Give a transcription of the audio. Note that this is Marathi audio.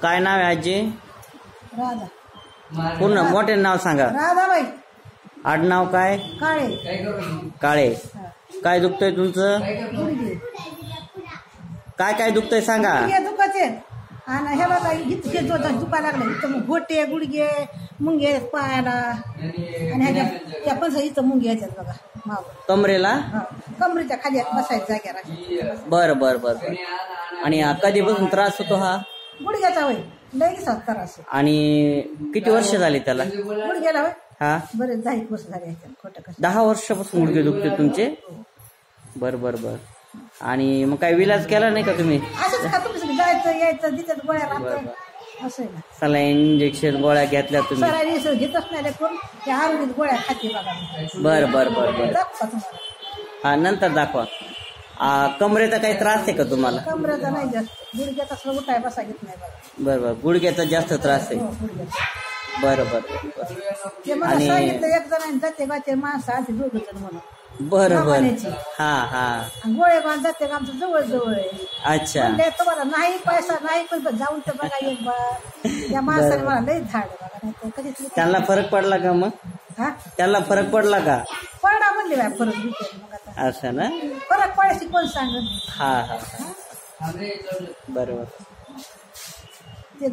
काय नाव आहे आजी? राधा. पूर्ण मोठे नाव सांगा. राधाबाई आडनाव काय? काळे. काळे. काय दुखतंय तुमचं? गुडघे. काय काय दुखतंय सांगा. गुडघे दुखायचे आणि हे बघा इतके दुखा लागले. इथं मग गोटे गुडघे मुंगे पायाला आणि ह्याच्या पण इथं मुंगे याच्यात बघा माव कमरेला. कमरेच्या खाली बसायचं जाग्याला. बर बर बर बर. आणि कधीपासून त्रास होतो हा? गुडघ्याचा होय लई त्रास. आणि किती वर्ष झाली त्याला? गुडघ्याला होय हा बरेच 10 वर्ष झाले. खोटं कसं 10 वर्षापासून गुडघे दुखते तुमचे? बर बर बर. आणि मग काय विलाज केला नाही का तुम्ही? असंच का तुम्ही जायचं यायचं तिथं गोळ्या राहतं असं आहे ना. सलाईन इंजेक्शन गोळ्या घेतल्या तुम्ही? सरायला घेतच नाही कोण त्या आरोग्यात गोळ्या खाते बघा. बर बर बर बर. दाखवा तुम्हाला. हा नंतर दाखवा. कमरेचा काही त्रास आहे का तुम्हाला? कमरेचा नाही जास्त. गुडघ्यात असं उठाय बसा घेत नाही बघा. बर बर. गुडघ्याचा जास्त त्रास आहे. बर बर. ते मला सांगितलं एक जण जाते गाते माणसं आधी 2 जण म्हणून. बर बर. हा हा. गोळे बांध जाते आमचं जवळ जवळ आहे. अच्छा. तुम्हाला नाही पैसा नाही पण जाऊन तर बघा एक बार. त्या माणसाने मला लई झाड बघा नाही कधीच. त्यांना फरक पडला का मग? हा त्याला फरक पडला का? पडा म्हणले बाय फरक मग आता असं ना. फरक पडायची कोण सांग. हा हा. बरोबर. ते